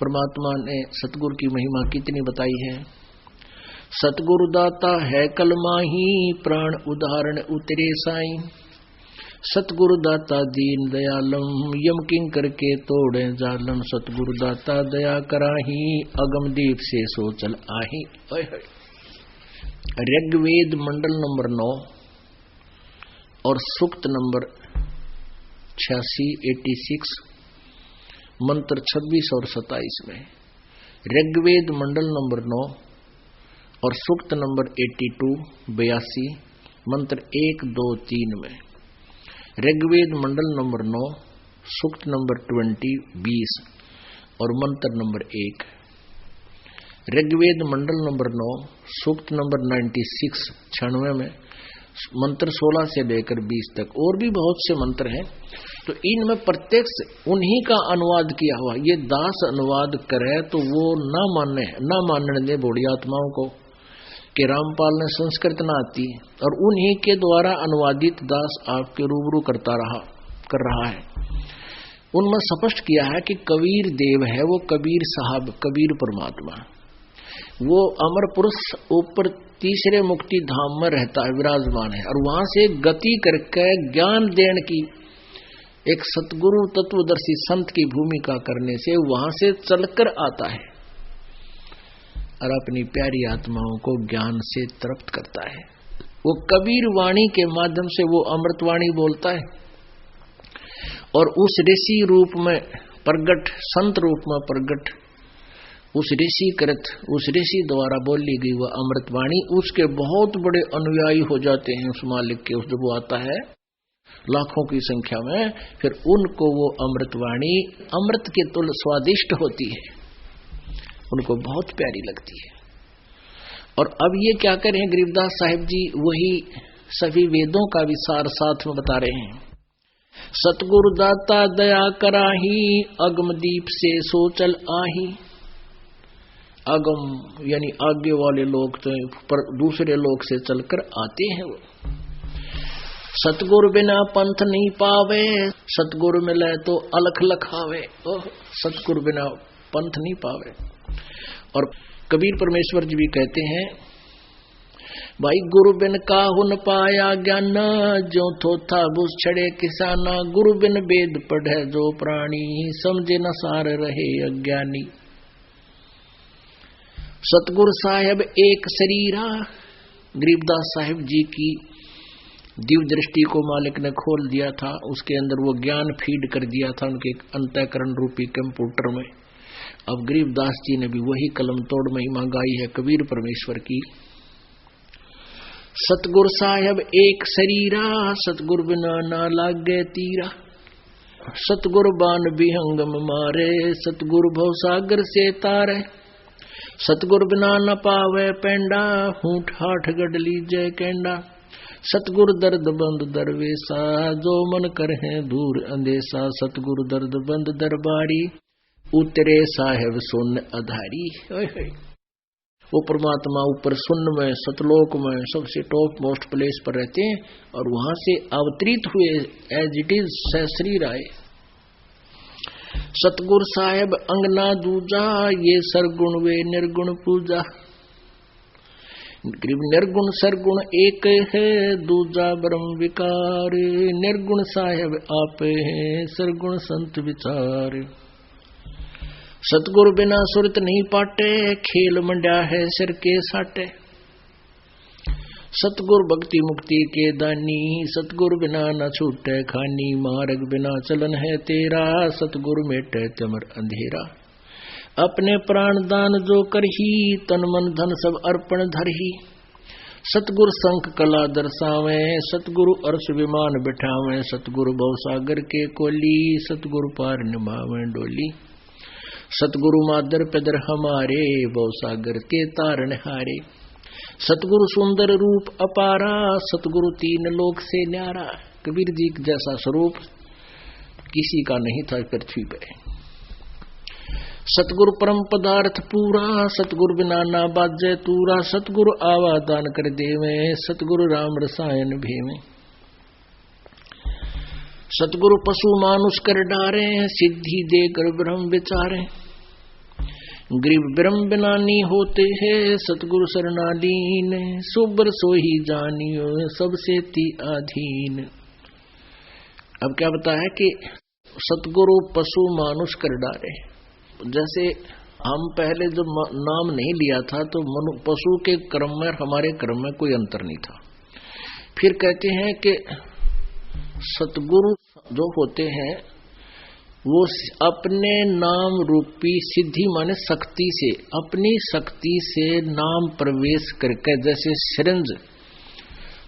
परमात्मा ने सतगुरु की महिमा कितनी बताई है। सतगुरु दाता है कलमाही, प्राण उदाहरण उतरे साई। सतगुरु दाता दीन दयालम, यम किंकर के तोड़े जालम। सतगुरु दाता दया कराही, अगम दीप से सोचल आही। ऋग्वेद मंडल नंबर 9 और सूक्त नंबर 86 मंत्र 26 और 27 में। ऋग्वेद मंडल नंबर 9 और सूक्त नंबर 82 मंत्र 1, 2, 3 में। ऋग्वेद मंडल नंबर 9 सूक्त नंबर 20 और मंत्र नंबर 1। ऋग्वेद मंडल नंबर 9 सूक्त नंबर 96 में मंत्र 16 से लेकर 20 तक। और भी बहुत से मंत्र हैं, तो इनमें प्रत्यक्ष उन्हीं का अनुवाद किया हुआ। ये दास अनुवाद करे तो वो न मानने दे बूढ़ी आत्माओं को कि रामपाल ने संस्कृत ना आती, और उन्हीं के द्वारा अनुवादित दास आपके रूबरू कर रहा है। उनमें स्पष्ट किया है कि कबीर देव है वो, कबीर साहब, कबीर परमात्मा, वो अमर पुरुष ऊपर तीसरे मुक्ति धाम में रहता है, विराजमान है, और वहां से गति करके ज्ञान देने की एक सतगुरु तत्वदर्शी संत की भूमिका करने से वहां से चलकर आता है और अपनी प्यारी आत्माओं को ज्ञान से तृप्त करता है। वो कबीर वाणी के माध्यम से वो अमृतवाणी बोलता है, और उस ऋषि रूप में प्रगट, संत रूप में प्रगट, उस ऋषि द्वारा बोली गई वह अमृतवाणी उसके बहुत बड़े अनुयायी हो जाते हैं। उस मालिक के, जब वो आता है लाखों की संख्या में, फिर उनको वो अमृतवाणी अमृत के तुल्य स्वादिष्ट होती है, उनको बहुत प्यारी लगती है। और अब ये क्या करें, गरीबदास साहिब जी वही सभी वेदों का विसार साथ में बता रहे हैं। सतगुरु दाता दया कराही, अगम दीप से सोचल आही। अगम यानी आगे वाले लोग तो पर दूसरे लोग से चलकर आते हैं। वो सतगुरु बिना पंथ नहीं पावे, सतगुरु मिले तो अलख लखावे। सतगुरु बिना पंथ नहीं पावे। और कबीर परमेश्वर जी भी कहते हैं, भाई गुरु बिन काहू न पाया ज्ञान, जो थोथा बुझ छड़े किसाना। गुरु बिन वेद पढ़े जो प्राणी, समझे न सार रहे अज्ञानी। सतगुरु साहेब एक शरीरा। गरीबदास साहिब जी की दिव्य दृष्टि को मालिक ने खोल दिया था, उसके अंदर वो ज्ञान फीड कर दिया था उनके अंतःकरण रूपी कंप्यूटर में। अब गरीबदास जी ने भी वही कलम तोड़ महिमा गाई है कबीर परमेश्वर की। सतगुरु साहेब एक शरीरा, सतगुरु बिना ना लागे तीरा। सतगुरु बान विहंगम मारे, सतगुरु भवसागर से तारे। सतगुरु बिना न पावे पेंडा, हूठ हाठ गढ़ लीजे केंडा। सतगुरु दर्द बंद दरवेसा, जो मन करहे दूर अंदेसा। सतगुरु दर्द बंद दरबारी, उतरे साहेब सुन अधारी। वो परमात्मा ऊपर सुन्न में, सतलोक में सबसे टॉप मोस्ट प्लेस पर रहते हैं, और वहां से अवतरित हुए एज इट इज सहस्री राय। सतगुरु साहेब अंगना दूजा, ये सरगुण वे निर्गुण पूजा। निर्गुण सरगुण एक है, दूजा ब्रह्म विकार। निर्गुण साहेब आप है, सरगुण संत विचार। सतगुरु बिना सुरत नहीं पाटे, खेल मंड्या है सिर के साटे। सतगुरु भक्ति मुक्ति के दानी, सतगुरु बिना न छूटे खानी। मार्ग बिना चलन है तेरा, सतगुरु मेटे तमर अंधेरा। अपने प्राण दान जो करही, तन मन धन सब अर्पण धरही। सतगुरु संख कला दर्शावे, सतगुरु अर्श विमान बिठावे। सतगुरु भवसागर के कोली, सतगुरु पार निभावे डोली। सतगुरु मादर पेदर हमारे, भवसागर के तारण हारे। सतगुरु सुंदर रूप अपारा, सतगुरु तीन लोक से न्यारा। कबीर जी जैसा स्वरूप किसी का नहीं था पृथ्वी पे। सतगुरु परम पदार्थ पूरा, सतगुरु बिना ना बाजे तूरा। सतगुरु आवा दान कर देवे, सतगुरु राम रसायन भेवे। सतगुरु पशु मानुष कर डारे, सिद्धि देकर ब्रह्म विचारे। गरीब ब्रह्म बिनानी होते हैं सतगुरु शरणालीन, सुबर सोही जानियो सबसे ती अधीन। अब क्या बताया कि सतगुरु पशु मानुष कर डारे। जैसे हम पहले जब नाम नहीं लिया था तो पशु के क्रम में हमारे क्रम में कोई अंतर नहीं था। फिर कहते हैं कि सतगुरु जो होते हैं वो अपने नाम रूपी सिद्धि माने शक्ति से, अपनी शक्ति से नाम प्रवेश करके, जैसे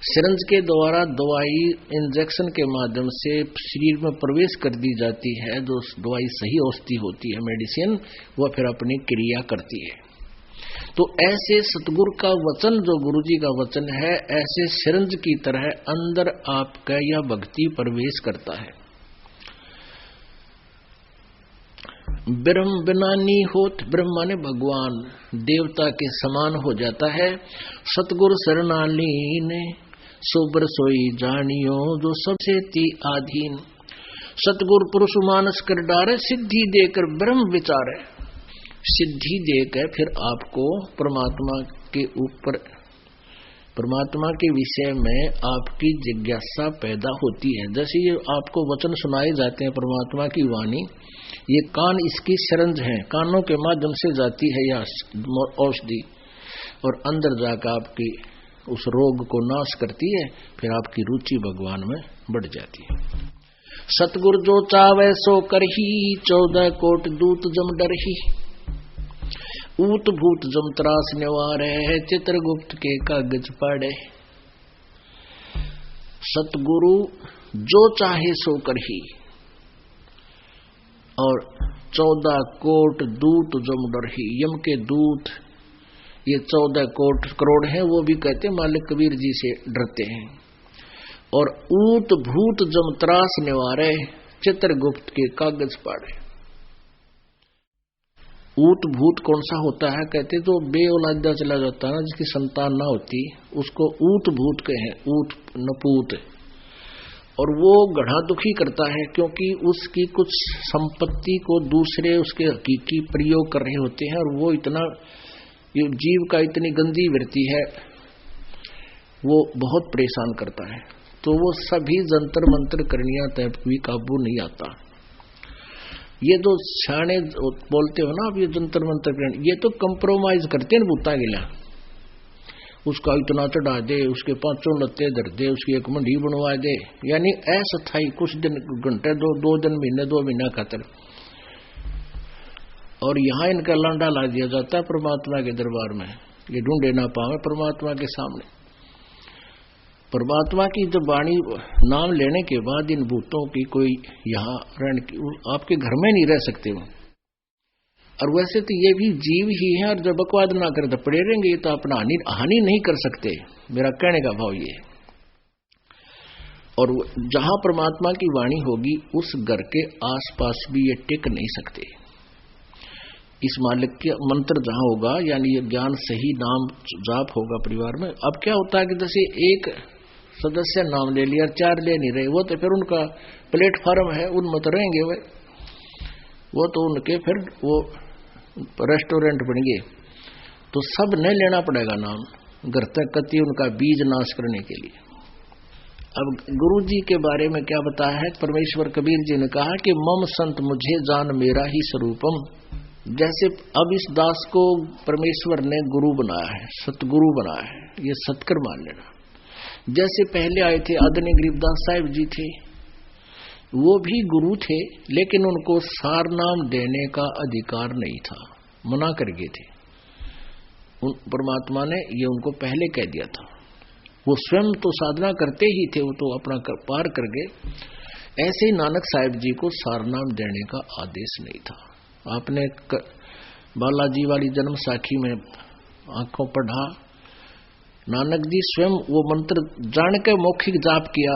सिरंज के द्वारा दवाई इंजेक्शन के माध्यम से शरीर में प्रवेश कर दी जाती है, जो दवाई सही औषधि होती है मेडिसिन, वह फिर अपनी क्रिया करती है। तो ऐसे सतगुरु का वचन, जो गुरुजी का वचन है, ऐसे सिरंज की तरह अंदर आपका यह भक्ति प्रवेश करता है। ब्रह्म बिनानी होत, ब्रह्म माने भगवान, देवता के समान हो जाता है। सतगुरु शरणालीन सुबर सोई जानियो जो सबसे ती आधीन। सतगुरु पुरुष मानस कर डारे, सिद्धि देकर ब्रह्म विचारे। सिद्धि देकर फिर आपको परमात्मा के ऊपर, परमात्मा के विषय में आपकी जिज्ञासा पैदा होती है। जैसे ये आपको वचन सुनाए जाते हैं परमात्मा की वाणी, ये कान इसकी सिरंज है, कानों के माध्यम से जाती है यह औषधि और अंदर जाकर आपकी उस रोग को नाश करती है। फिर आपकी रुचि भगवान में बढ़ जाती है। सतगुरु जो चावे सो करही, 14 कोट दूत जम डरही। ऊत भूत जम त्रास निवारे, चित्रगुप्त के कागज पढ़े। सतगुरु जो चाहे सो करही, और 14 कोट दूत जम डरही। यम के दूत ये 14 कोट करोड़ हैं, वो भी कहते मालिक कबीर जी से डरते हैं। और ऊत भूत जम त्रास निवारे, चित्रगुप्त के कागज पाड़े। ऊत भूत कौन सा होता है? कहते तो बेऔलादा चला जाता है ना, जिसकी संतान ना होती, उसको ऊत भूत कहे, ऊत नपूत। और वो गढ़ा दुखी करता है, क्योंकि उसकी कुछ संपत्ति को दूसरे उसके हकीकी प्रयोग कर रहे होते हैं, और वो इतना, ये जीव का इतनी गंदी वृत्ति है, वो बहुत परेशान करता है। तो वो सभी जंतर मंत्र करनिया तक भी काबू नहीं आता। ये जो छाने बोलते हो ना, अब ये जंतर मंत्र, ये तो कंप्रोमाइज करते हैं बूता गिला, उसका इतना चढ़ा दे, उसके 5 लत्ते धर दे, उसकी एक मंडी बनवा दे, यानी अस्थायी कुछ दिन, घंटे, 2 दिन, महीने, 2 महीना खातर। और यहाँ इनका लांडा ला दिया जाता है परमात्मा के दरबार में, ये ढूंढे ना पावे परमात्मा के सामने। परमात्मा की जब वाणी नाम लेने के बाद इन भूतों की कोई यहाँ आपके घर में नहीं रह सकते वो। और वैसे तो ये भी जीव ही है, और जब बकवाद ना करे तो पड़े रहेंगे, ये तो अपना हानि नहीं कर सकते, मेरा कहने का भाव ये। और जहां परमात्मा की वाणी होगी उस घर के आसपास भी ये टिक नहीं सकते। इस मालिक के मंत्र जहां होगा, यानी ये ज्ञान सही नाम जाप होगा परिवार में। अब क्या होता है कि जैसे एक सदस्य नाम ले लिया, 4 ले नहीं रहे, वो तो फिर उनका प्लेटफॉर्म है, उनमें तो रहेंगे वो तो उनके फिर वो रेस्टोरेंट बन गए, तो सब नहीं लेना पड़ेगा नाम, घर तक कति उनका बीज नाश करने के लिए। अब गुरु जी के बारे में क्या बताया है? परमेश्वर कबीर जी ने कहा कि मम संत मुझे जान मेरा ही स्वरूपम। जैसे अब इस दास को परमेश्वर ने गुरु बनाया है, सतगुरु बनाया है, ये सत्कर मान लेना। जैसे पहले आए थे आदरणीय गरीबदास साहिब जी थे, वो भी गुरु थे, लेकिन उनको सार नाम देने का अधिकार नहीं था, मना कर गए थे। परमात्मा ने ये उनको पहले कह दिया था। वो स्वयं तो साधना करते ही थे, वो तो अपना पार कर गए। ऐसे ही नानक साहिब जी को सार नाम देने का आदेश नहीं था। आपने बालाजी वाली जन्म साखी में आंखों पढ़ा, नानक जी स्वयं वो मंत्र जान के मौखिक जाप किया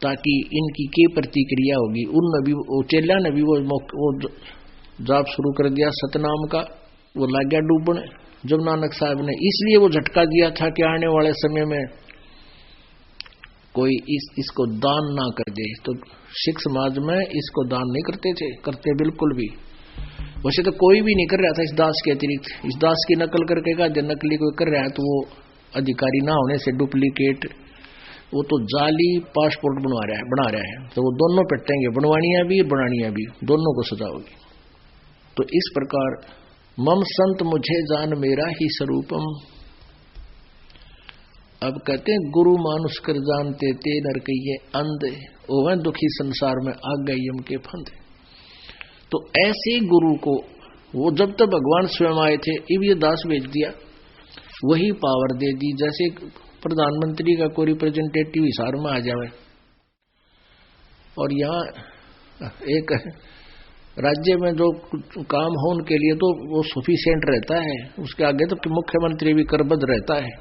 ताकि इनकी क्या प्रतिक्रिया होगी। उनने भी, वो चेला ने भी वो जाप शुरू कर दिया सतनाम का, वो लग गया डूबने। जब नानक साहब ने इसलिए वो झटका दिया था कि आने वाले समय में कोई इसको दान ना कर दे, तो सिख समाज में इसको दान नहीं करते थे, करते बिल्कुल भी। वैसे तो कोई भी नहीं कर रहा था इस दास के अतिरिक्त। इस दास की नकल करके का जब नकली कोई कर रहा है तो वो अधिकारी ना होने से डुप्लीकेट, वो तो जाली पासपोर्ट बना रहा है, तो वो दोनों पिटेंगे, बनवानियां भी बनानियां भी, दोनों को सजा होगी। तो इस प्रकार मम संत मुझे जान मेरा ही स्वरूपम। अब कहते हैं गुरु मानुष कर जानते ते नर कहिए अंधे, ओ वह दुखी संसार में आ गए यम के फंदे। तो ऐसे गुरु को वो जब तक भगवान स्वयं आए थे, अब ये दास भेज दिया, वही पावर दे दी। जैसे प्रधानमंत्री का कोई रिप्रेजेंटेटिव हिसार में आ जाए, और यहाँ एक राज्य में जो काम हो उनके लिए तो वो सफिशिएंट रहता है, उसके आगे तो मुख्यमंत्री भी करबद्ध रहता है।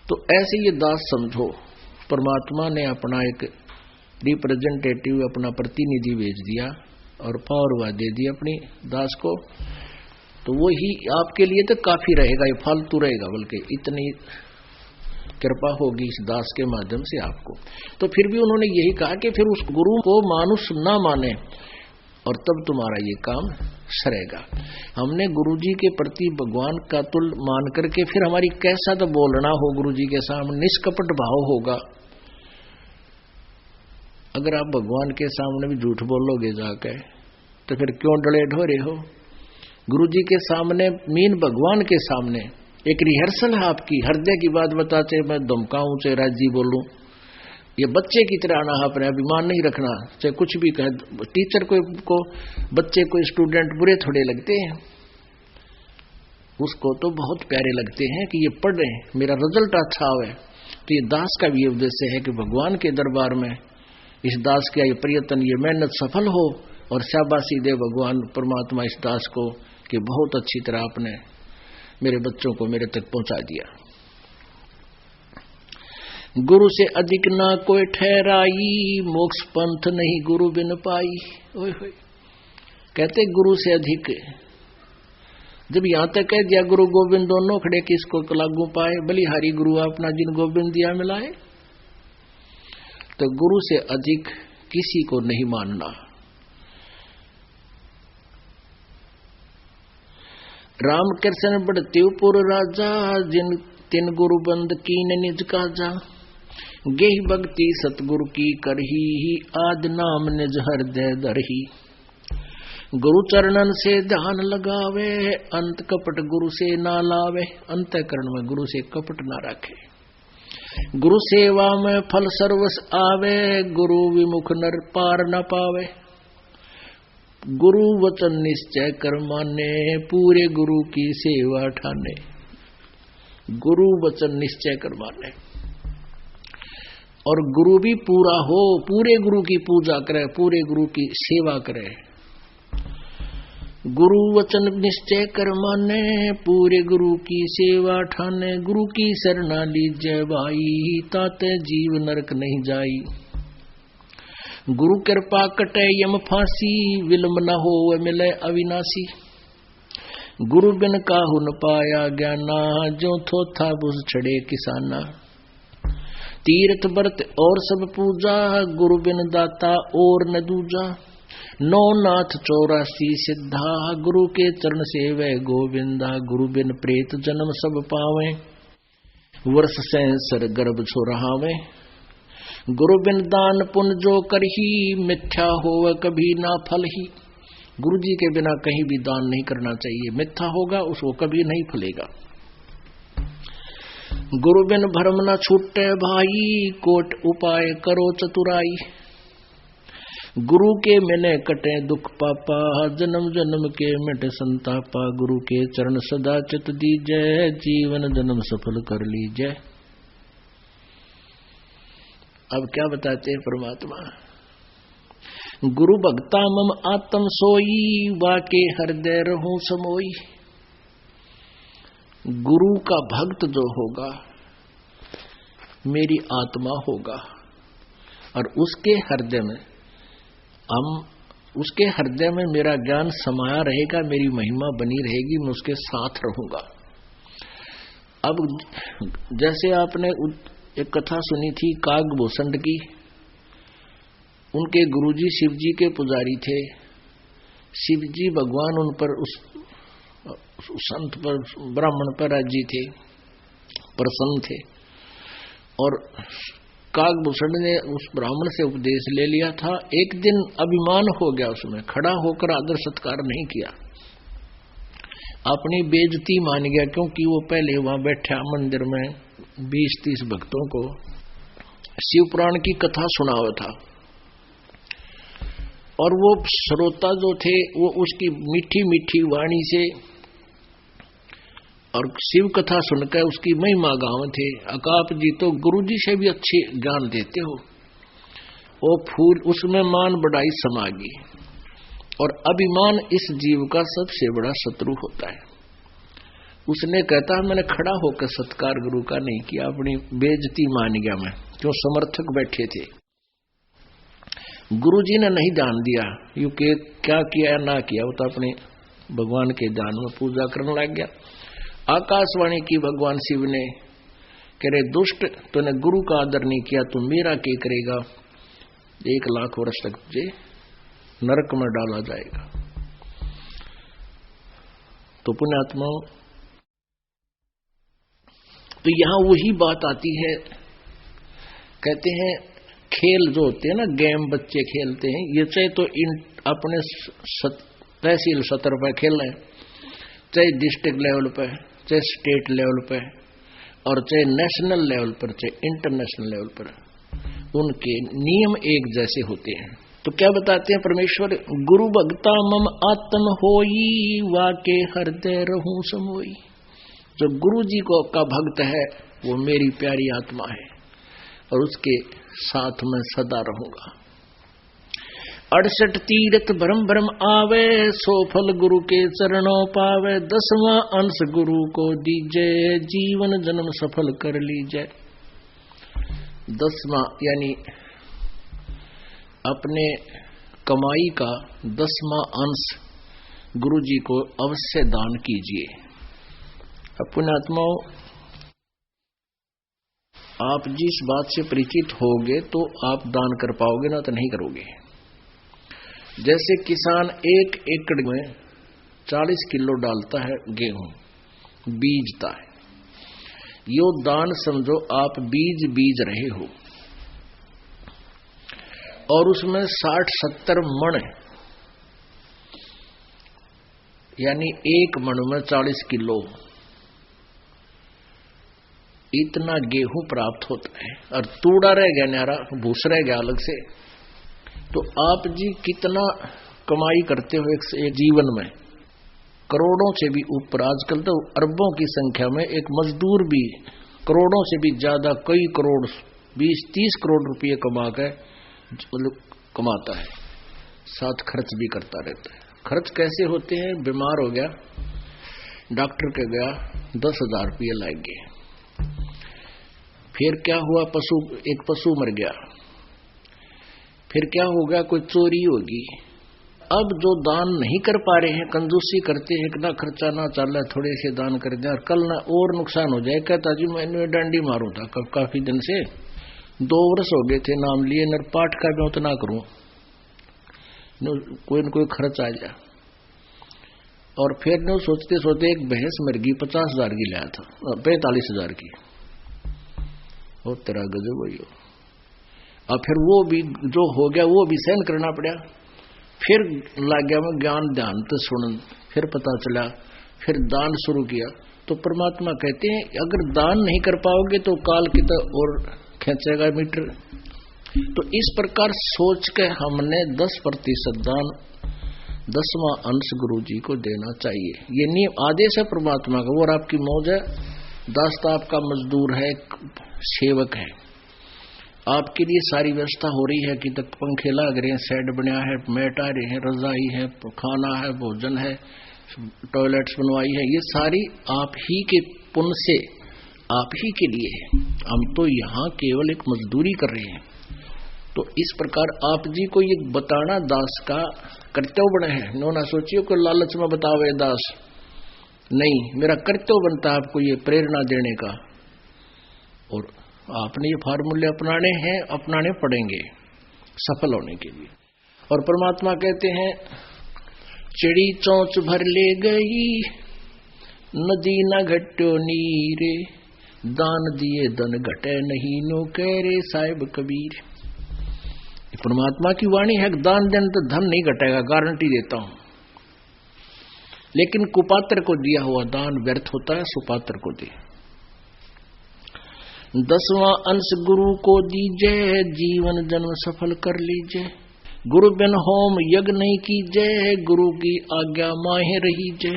तो ऐसे ये दास समझो, परमात्मा ने अपना एक रिप्रेजेंटेटिव, अपना प्रतिनिधि भेज दिया और पावर दे दी अपनी दास को, तो वो ही आपके लिए तो काफी रहेगा, ये फालतू रहेगा, बल्कि इतनी कृपा होगी इस दास के माध्यम से आपको। तो फिर भी उन्होंने यही कहा कि फिर उस गुरु को मानुष ना माने और तब तुम्हारा ये काम सरेगा। हमने गुरुजी के प्रति भगवान का तुल मान करके फिर हमारी कैसा तो बोलना हो गुरुजी के सामने, निष्कपट भाव होगा। अगर आप भगवान के सामने भी झूठ बोलोगे जाके तो फिर क्यों डरे ढोरे हो? गुरुजी के सामने मीन भगवान के सामने एक रिहर्सल है आपकी, हृदय की बात बता, चाहे मैं धमकाऊं चाहे राजी बोलूं, ये बच्चे की तरह आना, अपने अभिमान नहीं रखना, चाहे कुछ भी कहे। टीचर को बच्चे को स्टूडेंट बुरे थोड़े लगते हैं, उसको तो बहुत प्यारे लगते हैं कि ये पढ़ रहे हैं, मेरा रिजल्ट अच्छा हो। तो ये दास का भी उद्देश्य है कि भगवान के दरबार में इस दास का ये प्रयत्न, ये मेहनत सफल हो और शाबाशी दे भगवान परमात्मा इस दास को कि बहुत अच्छी तरह आपने मेरे बच्चों को मेरे तक पहुंचा दिया। गुरु से अधिक ना कोई ठहराई, मोक्ष पंथ नहीं गुरु बिन पाई। ओए होए, कहते गुरु से अधिक, जब यहां तक कह दिया गुरु गोविंद दोनों खड़े किसको लागू पाए, बलिहारी गुरु अपना जिन गोविंद दिया मिलाए। तो गुरु से अधिक किसी को नहीं मानना। रामकृष्ण बड़तेवपुर राजा, जिन तिन गुरु बंद कीन निज काजा। गेहि भक्ति सतगुरु की करही, आद नाम निज हृदय धरही। गुरु चरणन से ध्यान लगावे, अंत कपट गुरु से ना लावे। अंतःकरण में गुरु से कपट ना रखे। गुरु सेवा में फल सर्वस आवे, गुरु विमुख नर पार न पावे। गुरु वचन निश्चय कर माने, पूरे गुरु की सेवा ठाने। गुरु वचन निश्चय कर माने और गुरु भी पूरा हो, पूरे गुरु की पूजा करे, पूरे गुरु की सेवा करे। गुरु वचन निश्चय कर माने, पूरे गुरु की सेवा ठाने। गुरु की शरणा लीजय भाई, ताते जीव नरक नहीं जाई। गुरु कृपा कटे यम फांसी, विलंब न हो मिले अविनाशी। गुरु बिन काहू न पाया ज्ञाना, जो थोथा बुझ छड़े किसाना। तीर्थ व्रत और सब पूजा, गुरु बिन दाता और न दूजा। नौ नाथ 84 सिद्धा, गुरु के चरण से वह गोविंदा। गुरु बिन प्रेत जन्म सब पावे, वर्ष सहस्र गर्भ छोरावे। गुरु बिन दान पुण्य जो करही, मिथ्या होव कभी ना फल ही। गुरु जी के बिना कहीं भी दान नहीं करना चाहिए, मिथ्या होगा उसको कभी नहीं फलेगा। गुरु बिन भरम न छूटे भाई, कोट उपाय करो चतुराई। गुरु के मिले कटे दुख पापा, जन्म जन्म के मिटे संतापा। गुरु के चरण सदा चित दीजय, जीवन जन्म सफल कर लीजय। अब क्या बताते हैं परमात्मा? गुरु भक्ता मम आत्म सोई, वाके हृदय रहूं समोई। गुरु का भक्त जो होगा मेरी आत्मा होगा और उसके हृदय में उसके हृदय में मेरा ज्ञान समाया रहेगा, मेरी महिमा बनी रहेगी, मैं उसके साथ रहूंगा। अब जैसे आपने एक कथा सुनी थी कागभूषण की, उनके गुरुजी शिवजी के पुजारी थे, शिव जी भगवान उन पर उस संत पर, ब्राह्मण पर राजी थे, प्रसन्न थे। और काकभूषण ने उस ब्राह्मण से उपदेश ले लिया था। एक दिन अभिमान हो गया, उसमें खड़ा होकर आदर सत्कार नहीं किया, अपनी बेइज्जती मान गया, क्योंकि वो पहले वहां बैठा मंदिर में 20-30 भक्तों को शिव पुराण की कथा सुनावा था। और वो श्रोता जो थे वो उसकी मीठी मीठी वाणी से और शिव कथा सुनकर उसकी महिमा गाँव थे। अकाप जी तो गुरु जी से भी अच्छे ज्ञान देते हो। वो फूल उसमें मान बढ़ाई समागी। और अभिमान इस जीव का सबसे बड़ा शत्रु होता है। उसने कहता है मैंने खड़ा होकर सत्कार गुरु का नहीं किया, अपनी बेइज्जती मान गया मैं, क्यों समर्थक बैठे थे। गुरु जी ने नहीं ध्यान दिया, यू के क्या किया ना किया, वो तो अपने भगवान के ध्यान में पूजा करने लग गया। आकाशवाणी की भगवान शिव ने, कह रहे दुष्ट, तूने गुरु का आदर नहीं किया, तू मेरा क्या करेगा, 1 लाख वर्ष तक तुझे नरक में डाला जाएगा। तो पुण्यात्माओं, तो यहां वही बात आती है, कहते हैं खेल जो होते हैं ना, गेम बच्चे खेलते हैं, ये चाहे तो अपने तहसील सतर पर खेल रहे, चाहे डिस्ट्रिक्ट लेवल पर, चाहे स्टेट लेवल पर, और चाहे नेशनल लेवल पर, चाहे इंटरनेशनल लेवल पर, उनके नियम एक जैसे होते हैं। तो क्या बताते हैं परमेश्वर, गुरु भक्ता मम आत्म होई, वाके हृदय रहूं समोई। जो गुरु जी को का भक्त है वो मेरी प्यारी आत्मा है और उसके साथ में सदा रहूंगा। 68 तीर्थ भरम भरम आवे, सो फल गुरु के चरणों पावे। 10वां अंश गुरु को दीजे, जीवन जन्म सफल कर लीजिए। 10वां यानी अपने कमाई का 10वां अंश गुरु जी को अवश्य दान कीजिए। पुण्यात्माओं, आप जिस बात से परिचित होगे तो आप दान कर पाओगे, ना तो नहीं करोगे। जैसे किसान 1 एकड़ में 40 किलो डालता है गेहूं, बीजता है, यो दान समझो आप बीज रहे हो, और उसमें 60-70 मण, यानी 1 मण में 40 किलो, इतना गेहूं प्राप्त होता है। और तूड़ा रह गया, न्यारा भूस रह गया अलग से। तो आप जी कितना कमाई करते हो एक जीवन में, करोड़ों से भी ऊपर, आजकल तो अरबों की संख्या में एक मजदूर भी करोड़ों से भी ज्यादा, कई करोड़, 20-30 करोड़ रुपये कमा कर मतलब कमाता है, साथ खर्च भी करता रहता है। खर्च कैसे होते हैं, बीमार हो गया, डॉक्टर के गया, 10,000 रुपये लग गए। फिर क्या हुआ, एक पशु मर गया। फिर क्या होगा, कोई चोरी होगी। अब जो दान नहीं कर पा रहे हैं, कंजूसी करते हैं, इतना खर्चा ना चल रहा, थोड़े से दान कर दें और कल ना और नुकसान हो जाए। कहता जी मैंने डंडी मारू था काफी दिन से, 2 वर्ष हो गए थे नाम लिए, नर पाठ का मैं उतना करूं, कोई न कोई खर्च आ जाए। और फिर न सोचते सोचते एक भैंस मर गई, 50,000 की लाया था, 45,000 की। वो तेरा गजब हुई हो। और फिर वो भी जो हो गया वो भी सहन करना पड़ा। फिर लग गया मैं ज्ञान ध्यान तो सुन, फिर पता चला, फिर दान शुरू किया। तो परमात्मा कहते हैं अगर दान नहीं कर पाओगे तो काल की तो और खींचेगा मीटर। तो इस प्रकार सोच के हमने 10% दान, 10वां अंश गुरु जी को देना चाहिए। ये नियम आदेश है परमात्मा का। और आपकी मौज है, दास आपका मजदूर है, सेवक है, आपके लिए सारी व्यवस्था हो रही है कि तक पंखे लग रहे हैं, शेड बना है, मैट आ रहे हैं, रजाई है, खाना है, भोजन है, टॉयलेट्स बनवाई है, ये सारी आप ही के पुण्य से, आप ही के लिए है। हम तो यहाँ केवल एक मजदूरी कर रहे हैं। तो इस प्रकार आप जी को ये बताना दास का कर्तव्य बना है। नो ना सोचिए को लालच में बतावे दास, नहीं, मेरा कर्तव्य बनता है आपको ये प्रेरणा देने का। और आपने ये फार्मूले अपनाने हैं, अपनाने पड़ेंगे सफल होने के लिए। और परमात्मा कहते हैं चिड़ी चोंच भर ले गई, नदी न घट्यो नीरे, दान दिए धन घटे नहीं, नो कह रे साहिब कबीर। परमात्मा की वाणी है, दान देने तो धन नहीं घटेगा, गारंटी देता हूं। लेकिन कुपात्र को दिया हुआ दान व्यर्थ होता है, सुपात्र को दे। 10वां अंश गुरु को दीजे, जीवन जन्म सफल कर लीजिए। गुरु बिन होम यज्ञ नहीं कीजे, गुरु की आज्ञा माहे रहीजे।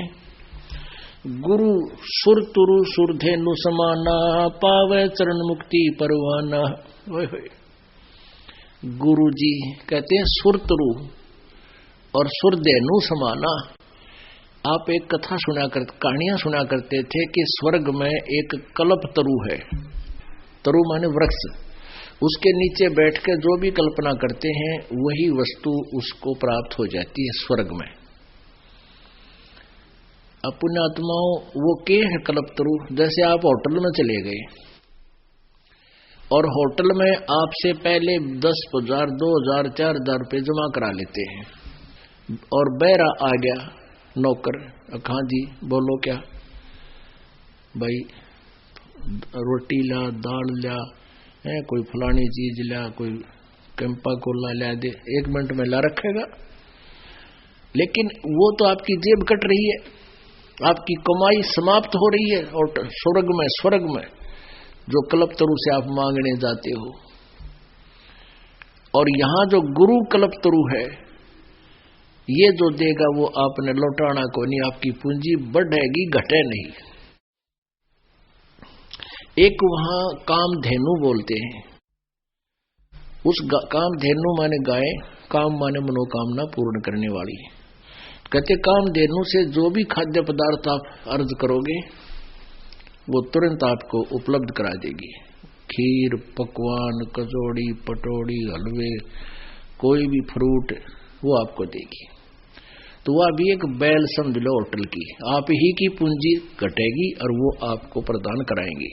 गुरु सुर तुरु सुरधेनु समाना, पावे चरण मुक्ति परवाना। गुरु जी कहते हैं सुरतरु और सुरधेनु समाना। आप एक कथा कहानियां सुना करते थे कि स्वर्ग में एक कल्प तरु है। तरु माने वृक्ष, उसके नीचे बैठ के जो भी कल्पना करते हैं वही वस्तु उसको प्राप्त हो जाती है स्वर्ग में। पुण्यात्माओं, वो के है कल्पतरु। जैसे आप होटल में चले गए और होटल में आपसे पहले 10,000, 2,000, 4,000 रुपये जमा करा लेते हैं, और बैरा आ गया नौकर, हाँ जी बोलो क्या भाई, रोटी ला, दाल ला, है कोई फलानी चीज ला, कोई कैंपा कोला ला दे, 1 मिनट में ला रखेगा। लेकिन वो तो आपकी जेब कट रही है, आपकी कमाई समाप्त हो रही है। और स्वर्ग में जो कल्पतरु से आप मांगने जाते हो, और यहां जो गुरु कल्पतरु है, ये जो देगा वो आपने लौटाना को नहीं, आपकी पूंजी बढ़ेगी घटे नहीं। एक वहां कामधेनु बोलते हैं, उस कामधेनु माने गाय, काम माने मनोकामना पूर्ण करने वाली। कहते कामधेनु से जो भी खाद्य पदार्थ आप अर्ज करोगे वो तुरंत आपको उपलब्ध करा देगी। खीर, पकवान, कचौड़ी, पटौड़ी, हलवे, कोई भी फ्रूट वो आपको देगी। तो वह भी एक बैल समझ लो होटल की, आप ही की पूंजी घटेगी और वो आपको प्रदान कराएंगे।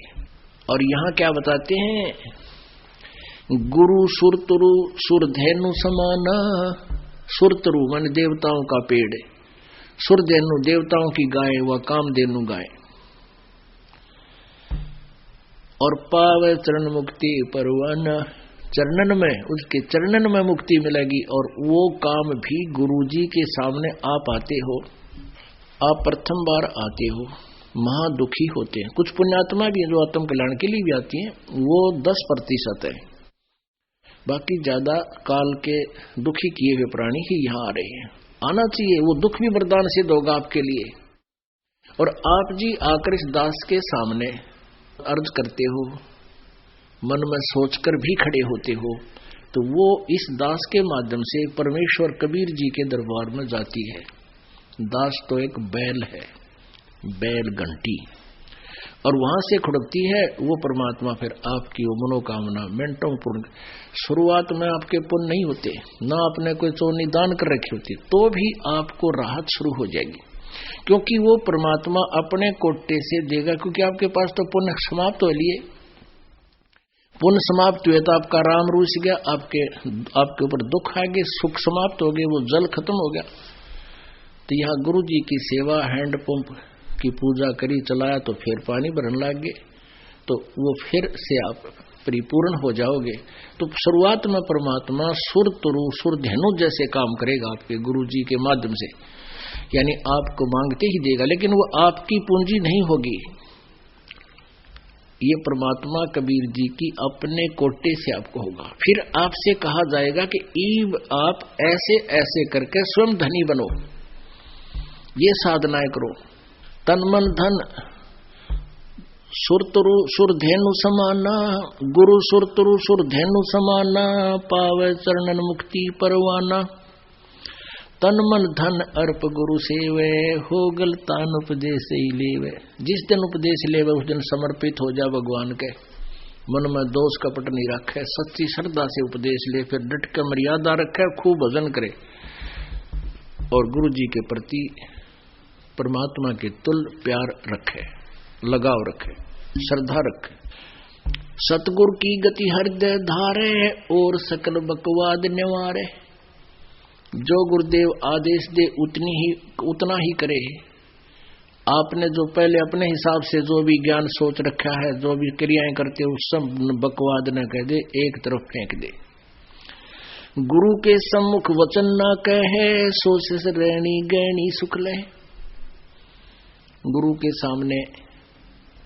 और यहाँ क्या बताते हैं, गुरु सुरतरु सुरधेनु समाना। सुरतरु मान देवताओं का पेड़, सुरधेनु देवताओं की गाय, व कामधेनु गाय। और पावे चरण मुक्ति परवाना, चरणन में, उसके चरणन में मुक्ति मिलेगी। और वो काम भी गुरुजी के सामने आप आते हो, आप प्रथम बार आते हो, महा दुखी होते हैं। कुछ पुण्यात्मा भी जो आत्म कल्याण के लिए भी आती हैं, वो 10% है, बाकी ज्यादा काल के दुखी किए हुए प्राणी ही यहाँ आ रहे हैं। आना चाहिए, वो दुख भी वरदान सिद्ध होगा आपके लिए। और आप जी आकर इस दास के सामने अर्ज करते हो, मन में सोचकर भी खड़े होते हो, तो वो इस दास के माध्यम से परमेश्वर कबीर जी के दरबार में जाती है। दास तो एक बैल है, बैल घंटी, और वहां से खुड़कती है वो परमात्मा। फिर आपकी वो मनोकामना मिनटों पूर्ण। शुरुआत में आपके पुण्य नहीं होते, ना आपने कोई चोनी दान कर रखी होती, तो भी आपको राहत शुरू हो जाएगी, क्योंकि वो परमात्मा अपने कोटे से देगा। क्योंकि आपके पास तो पुण्य समाप्त हो लिए, पुण्य समाप्त हुए तो आपका राम रूस गया, आपके ऊपर दुख आ गए, सुख समाप्त हो गए, वो जल खत्म हो गया। तो यहाँ गुरु जी की सेवा, हैंडपंप की पूजा करी, चलाया, तो फिर पानी भरने लग गए, तो वो फिर से आप परिपूर्ण हो जाओगे। तो शुरुआत में परमात्मा सुरतरु सुरधेनु जैसे काम करेगा आपके गुरु जी के माध्यम से, यानी आपको मांगते ही देगा, लेकिन वो आपकी पूंजी नहीं होगी। ये परमात्मा कबीर जी की अपने कोटे से आपको होगा। फिर आपसे कहा जाएगा कि ईब आप ऐसे ऐसे करके स्वयं धनी बनो, ये साधनाएं करो। तन मन धन सुरतरु सुरधेनु समाना, गुरु सुरतरु सुरधेनु समाना, पावे चरणन मुक्ति परवाना। तन मन धन अर्प गुरु सेवे, हो गल तान उपदेश ही लेवे। जिस दिन उपदेश लेवे उस दिन समर्पित हो जा भगवान के, मन में दोष कपट नहीं रखे, सच्ची श्रद्धा से उपदेश ले, फिर डट के मर्यादा रखे, खूब भजन करे, और गुरु जी के प्रति परमात्मा के तुल प्यार रखे, लगाव रखे, श्रद्धा रखे। सतगुरु की गति हृदय धारे, और सकल बकवाद निवारे। जो गुरुदेव आदेश दे उतना ही करे। आपने जो पहले अपने हिसाब से जो भी ज्ञान सोच रखा है, जो भी क्रियाएं करते हो, सब बकवाद न कह दे, एक तरफ फेंक दे। गुरु के सम्मुख वचन न कहे, सो सिस रहनी गहनी सुख ले। गुरु के सामने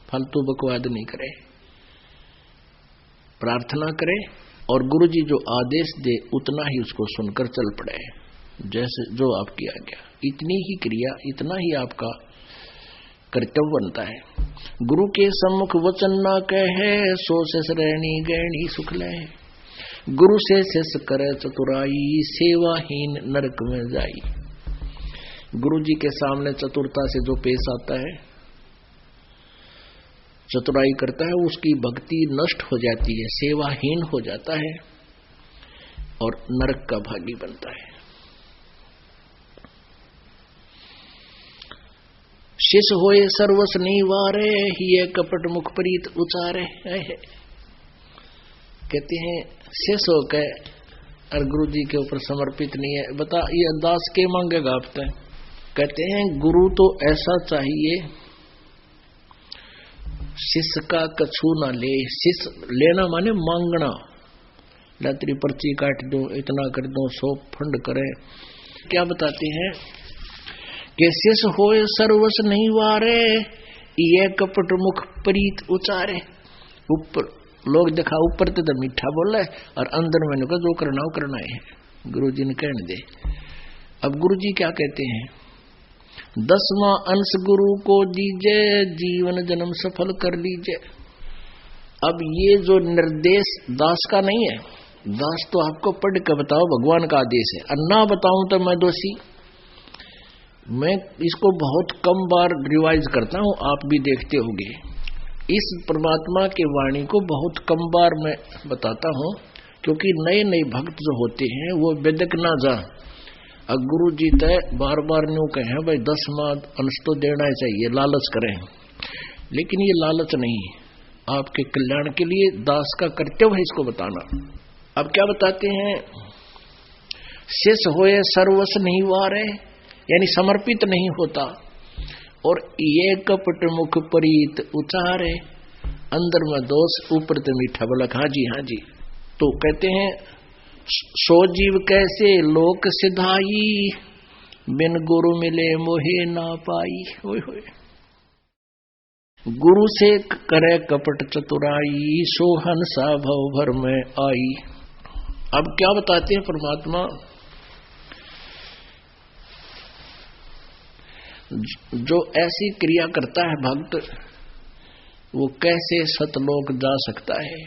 फालतू बकवाद नहीं करे, प्रार्थना करे और गुरु जी जो आदेश दे उतना ही उसको सुनकर चल पड़े, जैसे जो आपकी आज्ञा। इतनी ही क्रिया, इतना ही आपका कर्तव्य बनता है। गुरु के सम्मुख वचन न कहे, सो शेष रहनी गहनी सुख ले। गुरु से शेष करे चतुराई, सेवाहीन नरक में जाई। गुरु जी के सामने चतुरता से जो पेश आता है, चतुराई करता है, उसकी भक्ति नष्ट हो जाती है, सेवाहीन हो जाता है और नरक का भागी बनता है। शिष होए सर्वस निवारे, ये कपट मुख प्रीत उचारे। कहते हैं शिष होकर और गुरु जी के ऊपर समर्पित नहीं है, बता ये दास के मांगेगा आप तक। कहते हैं गुरु तो ऐसा चाहिए, शिष्य का कछु ना ले। शिष्य लेना माने मांगना, लतरी पर्ची काट दो, इतना कर दो, 100 फंड करे। क्या बताते हैं कि शिष्य होए सर्वस नहीं वारे, ये कपट मुख प्रीत उचारे। ऊपर लोग देखा, ऊपर तो मीठा बोला है और अंदर मैंने कहा जो करना हो करना है, गुरु जी ने कहने दे। अब गुरु जी क्या कहते हैं, 10वां अंश गुरु को दीजिए, जीवन जन्म सफल कर लीजिए। अब ये जो निर्देश दास का नहीं है, दास तो आपको पढ़ के बताओ, भगवान का आदेश है, और ना बताऊं तो मैं दोषी। मैं इसको बहुत कम बार रिवाइज करता हूं, आप भी देखते होंगे। इस परमात्मा के वाणी को बहुत कम बार मैं बताता हूं, क्योंकि नए नए भक्त जो होते हैं वो बेदक ना जा। अब गुरु जी तय बार बार न्यू कहे भाई 10वां अंश तो देना ही चाहिए, लालच करें, लेकिन ये लालच नहीं, आपके कल्याण के लिए दास का कर्तव्य है इसको बताना। अब क्या बताते हैं, शेष होए सर्वस नहीं वारे, यानी समर्पित नहीं होता, और ये कपट मुख प्रीत उचारे। अंदर में दोष, ऊपर तो मीठा बोला, हाँ जी हाँ जी। तो कहते हैं सो जीव कैसे लोक सिधाई, बिन गुरु मिले मोहे ना पाई। होय होय। गुरु से करे कपट चतुराई, सो हंसा भव भर में आई। अब क्या बताते हैं परमात्मा, जो ऐसी क्रिया करता है भक्त, वो कैसे सतलोक जा सकता है,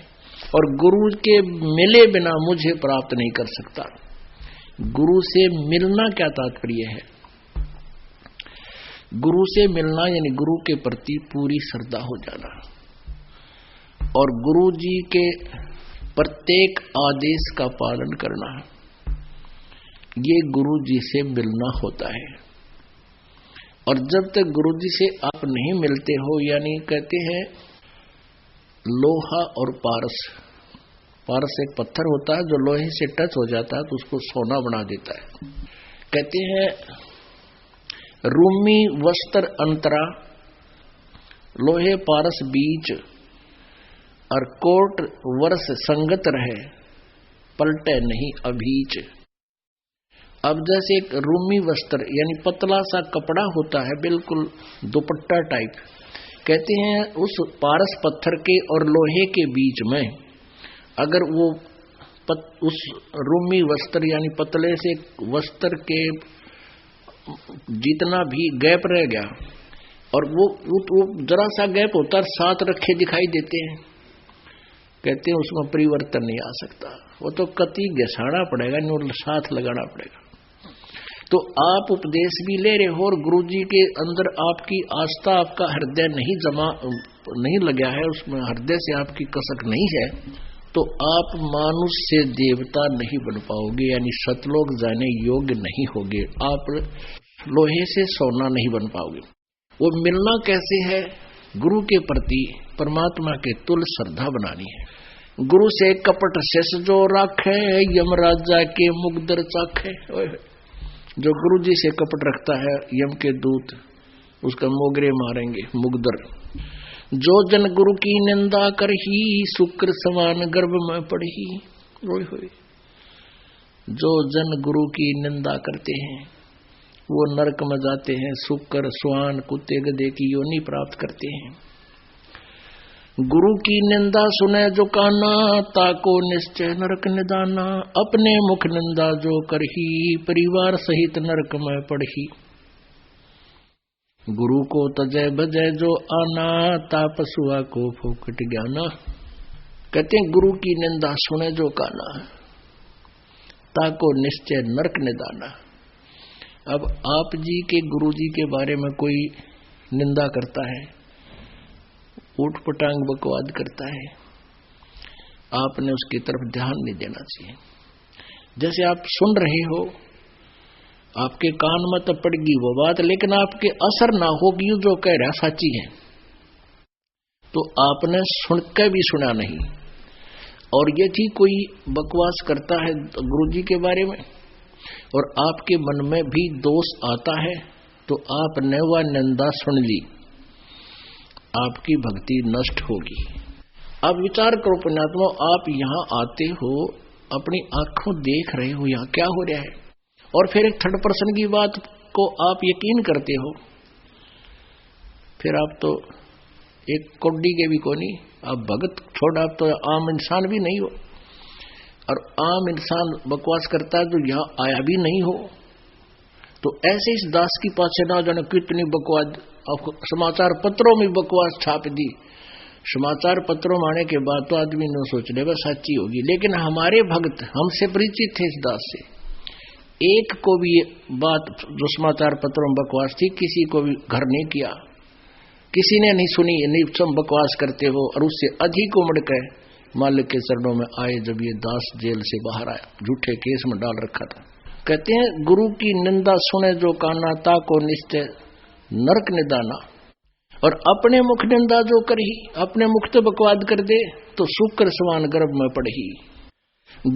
और गुरु के मिले बिना मुझे प्राप्त नहीं कर सकता। गुरु से मिलना क्या तात्पर्य है, गुरु से मिलना यानी गुरु के प्रति पूरी श्रद्धा हो जाना, और गुरु जी के प्रत्येक आदेश का पालन करना, ये गुरु जी से मिलना होता है। और जब तक गुरु जी से आप नहीं मिलते हो, यानी कहते हैं लोहा और पारस, पारस एक पत्थर होता है जो लोहे से टच हो जाता है तो उसको सोना बना देता है। कहते हैं रूमी वस्त्र अंतरा, लोहे पारस बीच, और कोट वर्ष संगत रहे, पलटे नहीं अभीच। अब जैसे एक रूमी वस्त्र यानी पतला सा कपड़ा होता है, बिल्कुल दुपट्टा टाइप, कहते हैं उस पारस पत्थर के और लोहे के बीच में अगर वो उस रूमी वस्त्र यानी पतले से वस्त्र के जितना भी गैप रह गया, और वो जरा सा गैप होता है, साथ रखे दिखाई देते हैं, कहते हैं उसमें परिवर्तन नहीं आ सकता, वो तो कति घसाना पड़ेगा, साथ लगाना पड़ेगा। तो आप उपदेश भी ले रहे हो और गुरु जी के अंदर आपकी आस्था, आपका हृदय नहीं लगा है, उसमें हृदय से आपकी कसक नहीं है, तो आप मानुष से देवता नहीं बन पाओगे, यानी सतलोक जाने योग्य नहीं होगे, आप लोहे से सोना नहीं बन पाओगे। वो मिलना कैसे है, गुरु के प्रति परमात्मा के तुल श्रद्धा बनानी है। गुरु से कपट शेष जो राखे, यमराजा के मुगदर चाखे। जो गुरु जी से कपट रखता है, यम के दूत उसका मोगरे मारेंगे, मुगदर। जो जन गुरु की निंदा कर ही, शुक्र समान गर्भ में पड़ही। जो जन गुरु की निंदा करते हैं वो नरक में जाते हैं, शुक्र स्वान कुत्ते गधे की योनि प्राप्त करते हैं। गुरु की निंदा सुने जो काना, ताको निश्चय नरक निदाना। अपने मुख निंदा जो करही, परिवार सहित नरक में पड़ही। गुरु को तजय भजय जो आना, तापसुआ को फोकट ज्ञाना। कहते हैं गुरु की निंदा सुने जो काना, ताको निश्चय नरक निदाना। अब आप जी के गुरु जी के बारे में कोई निंदा करता है, ऊटपटांग बकवाद करता है, आपने उसकी तरफ ध्यान नहीं देना चाहिए। जैसे आप सुन रहे हो, आपके कान में तो पड़गी वो बात, लेकिन आपके असर ना होगी जो कह रहा सच्ची है, तो आपने सुन के भी सुना नहीं। और यदि कोई बकवास करता है गुरुजी के बारे में और आपके मन में भी दोष आता है, तो आपने वह निंदा सुन ली, आपकी भक्ति नष्ट होगी। अब विचार करो पुण्यात्मा, आप यहाँ आते हो, अपनी आंखों देख रहे हो यहाँ क्या हो रहा है, और फिर एक थर्ड पर्सन की बात को आप यकीन करते हो। फिर आप तो एक कोड्डी के भी को नहीं, आप भगत छोड़, आप तो आम इंसान भी नहीं हो। और आम इंसान बकवास करता है जो यहाँ आया भी नहीं हो, तो ऐसे इस दास की पाछे ना जाने कितनी बकवास, समाचार पत्रों में बकवास छाप दी। समाचार पत्रों में आने के बाद तो आदमी न सोच ले बस सच्ची होगी, लेकिन हमारे भक्त हमसे परिचित थे इस दास से। एक को भी ये बात जो समाचार पत्रों में बकवास थी, किसी को भी घर नहीं किया, किसी ने नहीं सुनी, नहीं तुम बकवास करते हो। और उससे अधिक उमड़ के मालिक के चरणों में आए जब ये दास जेल से बाहर आया, झूठे केस में डाल रखा था। कहते हैं गुरु की निंदा सुने जो काना, ताको निश्चय नरक निदाना। और अपने मुख निंदा जो करही, अपने मुख तो बकवाद कर दे तो शुक्र समान गर्भ में पड़ही।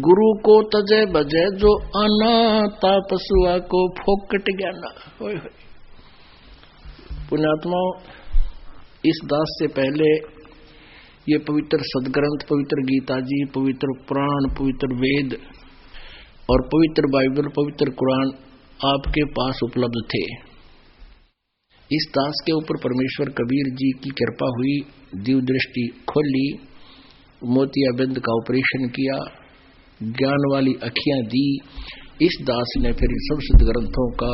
गुरु को तजय बजय जो आना, तापसुआ को फोकट ज्ञाना। पुण्यात्माओं, इस दास से पहले ये पवित्र सदग्रंथ, पवित्र गीता जी, पवित्र पुराण, पवित्र वेद और पवित्र बाइबल, पवित्र कुरान आपके पास उपलब्ध थे। इस दास के ऊपर परमेश्वर कबीर जी की कृपा हुई, दिव्य दृष्टि खोली, मोतियाबिंद का ऑपरेशन किया, ज्ञान वाली अखियां दी। इस दास ने फिर सब सदग्रंथों का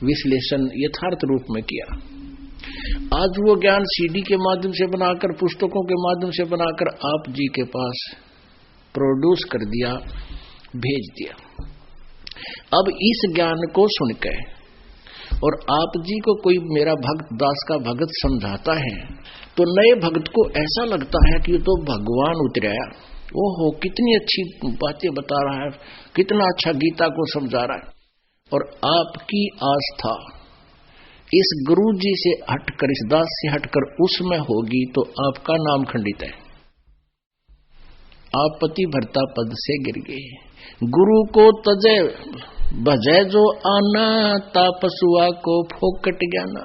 विश्लेषण यथार्थ रूप में किया। आज वो ज्ञान सीडी के माध्यम से बनाकर, पुस्तकों के माध्यम से बनाकर आप जी के पास प्रोड्यूस कर दिया, भेज दिया। अब इस ज्ञान को सुनकर और आप जी को कोई मेरा भक्त, दास का भगत समझाता है, तो नए भक्त को ऐसा लगता है कि तो भगवान उतराया, ओहो कितनी अच्छी बातें बता रहा है, कितना अच्छा गीता को समझा रहा है। और आपकी आस्था इस गुरु जी से हटकर, इस दास से हटकर उसमें होगी तो आपका नाम खंडित है, आप पति भरता पद से गिर गए। गुरु को तजय भजय जो आना, तापसुआ को फोकट ज्ञाना।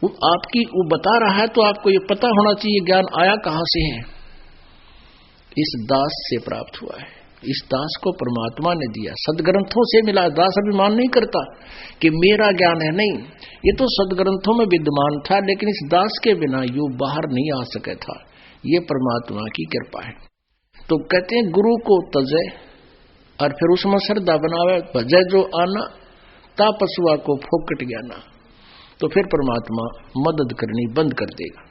वो आपकी वो बता रहा है तो आपको ये पता होना चाहिए ज्ञान आया कहां से है। इस दास से प्राप्त हुआ है, इस दास को परमात्मा ने दिया, सदग्रंथों से मिला। दास अभिमान नहीं करता कि मेरा ज्ञान है, नहीं, ये तो सदग्रंथों में विद्यमान था, लेकिन इस दास के बिना यू बाहर नहीं आ सके था। ये परमात्मा की कृपा है। तो कहते हैं गुरु को तजय, और फिर उसमें श्रद्धा बनावे, भजय जो आना, तापसुआ को फोकट ज्ञाना। तो फिर परमात्मा मदद करनी बंद कर देगा।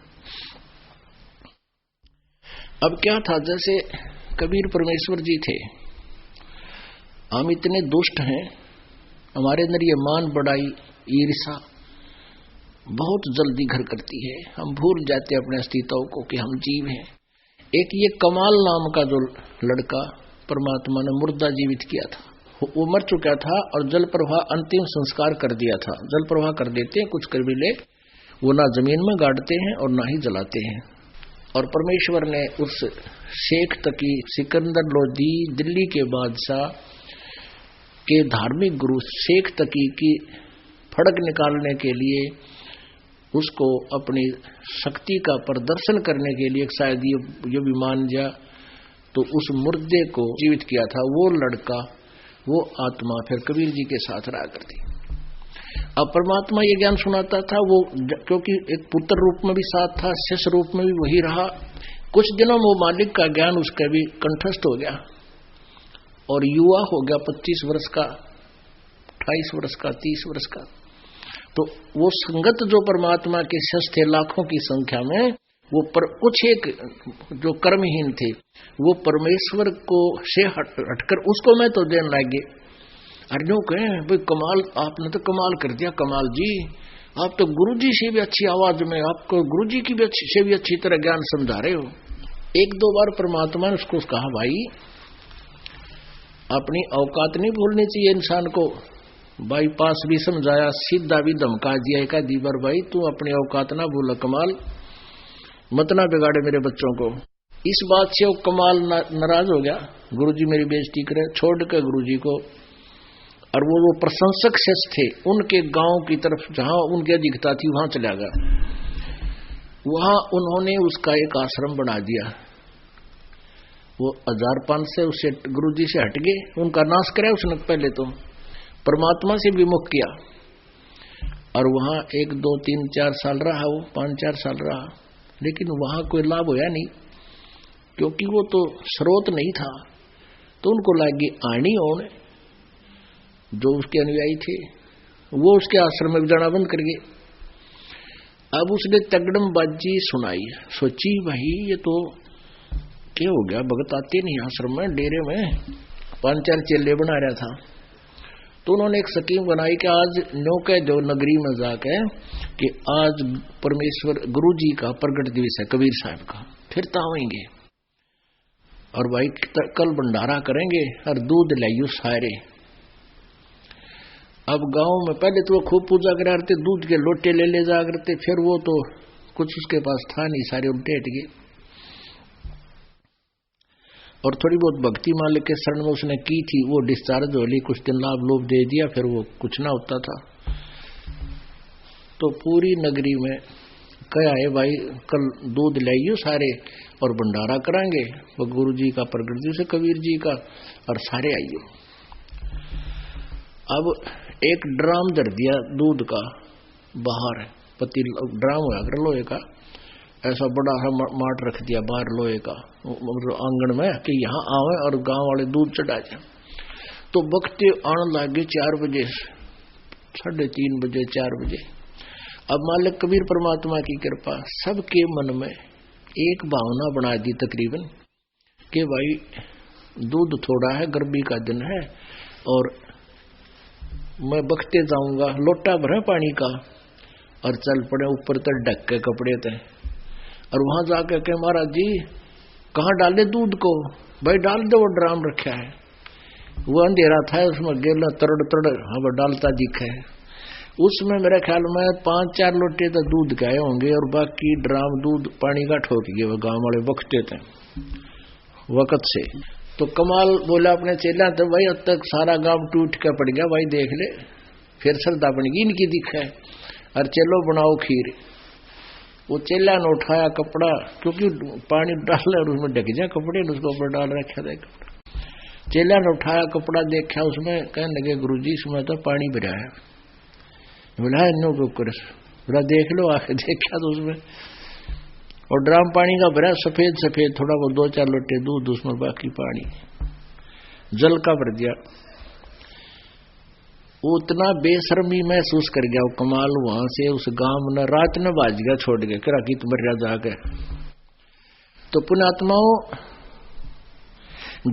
अब क्या था, जैसे कबीर परमेश्वर जी थे, हम इतने दुष्ट हैं, हमारे अंदर ये मान बढ़ाई, ईर्षा बहुत जल्दी घर करती है, हम भूल जाते अपने अस्तित्व को कि हम जीव हैं। एक ये कमाल नाम का जो लड़का परमात्मा ने मुर्दा जीवित किया था, वो मर चुका था और जल प्रवाह अंतिम संस्कार कर दिया था। जल प्रवाह कर देते हैं कुछ कबीले, वो ना जमीन में गाड़ते हैं और ना ही जलाते हैं। और परमेश्वर ने उस 'शेख तकी सिकंदर लोदी, दिल्ली के बादशाह के धार्मिक गुरु शेख तकी की फड़क निकालने के लिए, उसको अपनी शक्ति का प्रदर्शन करने के लिए शायद ये भी मान जा, तो उस मुर्दे को जीवित किया था। वो लड़का, वो आत्मा फिर कबीर जी के साथ रहा करती। अब परमात्मा ये ज्ञान सुनाता था, वो क्योंकि एक पुत्र रूप में भी साथ था, शिष्य रूप में भी वही रहा। कुछ दिनों में वो मालिक का ज्ञान उसका भी कंठस्थ हो गया और युवा हो गया, 25 वर्ष का, 28 वर्ष का, 30 वर्ष का। तो वो संगत जो परमात्मा के शिष्य थे लाखों की संख्या में, वो पर कुछ एक जो कर्महीन थे, वो परमेश्वर को से हटकर उसको मैं तो देने लगे। अरे नो कहे भाई कमाल, आपने तो कमाल कर दिया कमाल जी, आप तो गुरु जी से भी अच्छी आवाज में, आपको गुरु जी की भी से भी अच्छी तरह ज्ञान समझा रहे हो। एक दो बार परमात्मा ने उसको कहा, भाई अपनी औकात नहीं भूलनी चाहिए इंसान को। बाईपास भी समझाया, सीधा भी धमका दिया एक आधी बार, भाई तू अपनी औकात ना भूल, कमाल मत ना बिगाड़े मेरे बच्चों को। इस बात से वो कमाल नाराज हो गया, गुरुजी मेरी बेइज्जती करे, छोड़ के गुरुजी को। और वो प्रशंसक शिष्य थे, उनके गांव की तरफ जहां उनकी अधिकता थी वहां चला गया। वहां उन्होंने उसका एक आश्रम बना दिया। वो 1500 उससे गुरुजी से हट गए, उनका नाश कराया उसने पहले तो, परमात्मा से विमुख किया। और वहां 1 2 3 4 साल रहा, वो 5-4 साल रहा, लेकिन वहां कोई लाभ होया नहीं, क्योंकि वो तो स्रोत नहीं था। तो उनको लगी आनी होने, जो उसके अनुयायी थे वो उसके आश्रम में जाना बंद कर गए। अब उसने तगड़म बाजी सुनाई, सोची भाई ये तो क्या हो गया, भगत आते नहीं आश्रम में, डेरे में 5-4 चेले बना रहा था। तो उन्होंने एक स्कीम बनाई कि आज नो के जो नगरी में जाके कि आज परमेश्वर गुरु जी का प्रगट दिवस है, कबीर साहब का, फिर तावेंगे और भाई कल भंडारा करेंगे और दूध लाइयो सारे। अब गांव में पहले तो वो खूब पूजा करा करते, दूध के लोटे ले जा करते, फिर वो तो कुछ उसके पास था नहीं, सारे उल्टे हट गए। और थोड़ी बहुत भक्ति मालिक के शरण में उसने की थी, वो डिस्चार्ज हो ली, कुछ दिन लाभ लोभ दे दिया, फिर वो कुछ ना होता था। तो पूरी नगरी में क्या है भाई, कल दूध लाइयो सारे और भंडारा कराएंगे, वो गुरु जी का प्रगट दिवस है कबीर जी का, और सारे आइयो। अब एक ड्राम धर दिया दूध का बाहर, पति ड्राम हुआ कर लोहे का, ऐसा बड़ा सा माट रख दिया बाहर लोहे का आंगन में कि यहाँ आवे और गांव वाले दूध चढ़ा जाए। तो बकते आने लगे 4 बजे, 3:30 बजे, 4 बजे। अब मालिक कबीर परमात्मा की कृपा, सबके मन में एक भावना बना दी तकरीबन कि भाई दूध थोड़ा है, गर्मी का दिन है और मैं बकते जाऊंगा, लोटा भरा पानी का और चल पड़े ऊपर तक ढक के कपड़े थे। और वहां जाकर के महाराज जी कहाँ डाले दूध को, भाई डाल दो, वो ड्राम रखा है, वो अंधेरा था उसमें गेला तड़ हम डालता दिखा है। उसमें मेरे ख्याल में 5-4 लोटे तो दूध के आए होंगे और बाकी ड्राम दूध पानी का ठोक गए, वो गांव वाले बकते थे वक्त से। तो कमाल बोला अपने चेला, तो भाई अब तक सारा गांव टूट के पड़ गया, भाई देख ले, फिर श्रद्धा बनेगी इनकी दिखा है, और चलो बनाओ खीर। वो चेला ने उठाया कपड़ा, क्योंकि पानी डाल और उसमें ढक जा कपड़े, उसके ऊपर डाल रखा था कपड़ा। चेला ने उठाया कपड़ा, देखा उसमें, कहने लगे गुरुजी इसमें तो पानी भरा है। बोला नो बोला देख लो, आके देखा तो उसमें और ड्राम पानी का भरा, सफेद सफेद, थोड़ा वो 2-4 लोटे दूध, उसमें बाकी पानी जल का भर दिया। उतना बेशर्मी महसूस कर गया वो कमाल, वहां से उस गांव में रात न बाज गया, छोड़ गया करा की तुम्हारे जाके। तो पुण्यात्माओं,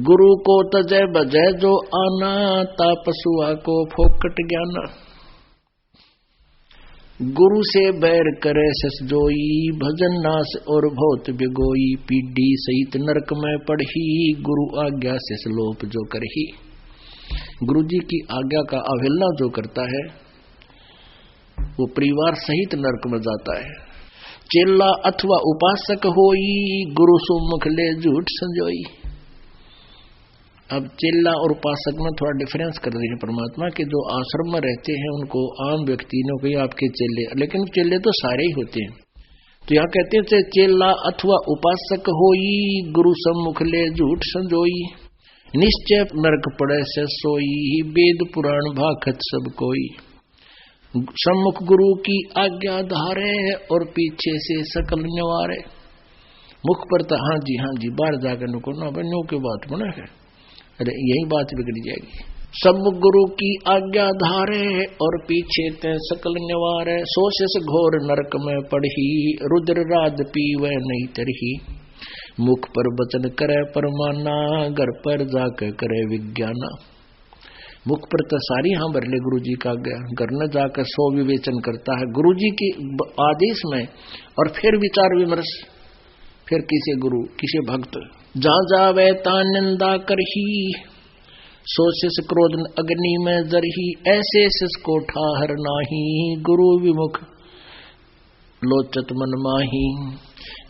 गुरु को तजय बजय जो आना, तापसुआ को फोकट ज्ञाना। गुरु से बैर करे सस जोई, भजन नास और बहुत बिगोई। पीढ़ी सहित नरक में पढ़ी, गुरु आज्ञा से सलोप जो करही। गुरु जी की आज्ञा का अवहेलना जो करता है वो परिवार सहित नरक में जाता है। चेला अथवा उपासक होई, गुरु सुमुख ले झूठ संजोई। अब चेला और उपासक में थोड़ा डिफरेंस कर रही है परमात्मा के। जो आश्रम में रहते हैं उनको आम व्यक्ति ने कही आपके चेले, लेकिन चेले तो सारे ही होते हैं। तो यहाँ कहते हैं चेला अथवा उपासक होई, गुरु सम्मुख ले झूठ संजोई, निश्चय नरक पड़े से सोई, वेद पुराण भाखत सब कोई। सम्मुख गुरु की आज्ञा धारे और पीछे से सकल न्यवारे। मुख पर तो हाँ जी बाहर जाकर नुको ना बनो की बात बना है, अरे यही बात बिगड़ी जाएगी। सम्मुख गुरु की आज्ञा धारे और पीछे ते सकल न्यवारे। सोशस घोर नरक में पढ़ी, रुद्र राज पीवे नहीं तरही। मुख पर वचन करे परमाना, घर पर जाकर करे विज्ञाना। मुख पर तो सारी हाँ भर ले गुरु जी का आज्ञा, घर न जाकर सो विवेचन करता है गुरु जी के आदेश में, और फिर विचार विमर्श, फिर किसी गुरु किसी भक्त। जहाँ जावे ता निंदा करही, सोशिस क्रोध अग्नि में जरही। ऐसे सिसको ठाहर नाही, गुरु विमुख लोचत मन माही।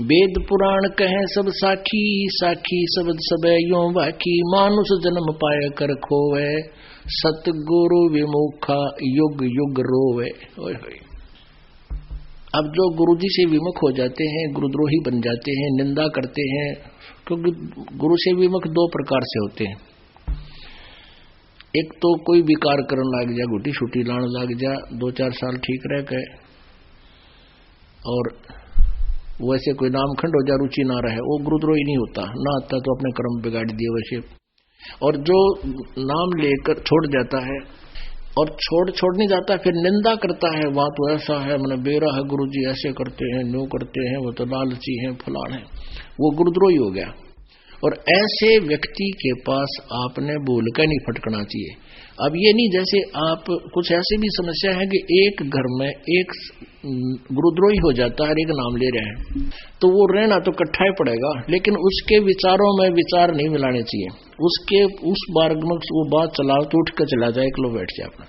वेद पुराण कहे सब साखी, साखी शब्द सबे यों बाकी। मानुष जन्म पाए कर खोवे, सतगुरु विमुखा युग युग रोवे। अब जो गुरु जी से विमुख हो जाते हैं, गुरुद्रोही बन जाते हैं, निंदा करते हैं, क्योंकि गुरु से विमुख दो प्रकार से होते हैं। एक तो कोई विकार करने लग जा, गुटी छुटी लाने लग जा, 2-4 साल ठीक रह गए, और वैसे कोई नामखंड हो जा, रुचि ना रहे, वो गुरुद्रोही नहीं होता। ना आता तो अपने कर्म बिगाड़ दिए वैसे। और जो नाम लेकर छोड़ जाता है, और छोड़ नहीं जाता, फिर निंदा करता है, वहां तो ऐसा है, मैंने बेरा है, गुरु जी ऐसे करते हैं, न्यू करते हैं, वो तो लालची हैं, फलान है, वो गुरुद्रोही हो गया। और ऐसे व्यक्ति के पास आपने बोल कर नहीं फटकना चाहिए। अब ये नहीं, जैसे आप कुछ ऐसी भी समस्या है कि एक घर में एक गुरुद्रोही हो जाता है, एक नाम ले रहे हैं, तो वो रहना तो इकट्ठा ही पड़ेगा, लेकिन उसके विचारों में विचार नहीं मिलाने चाहिए। उसके उस मार्ग में वो बात चलाओ तो उठ कर चला जाए, एक लो बैठ जाए अपना,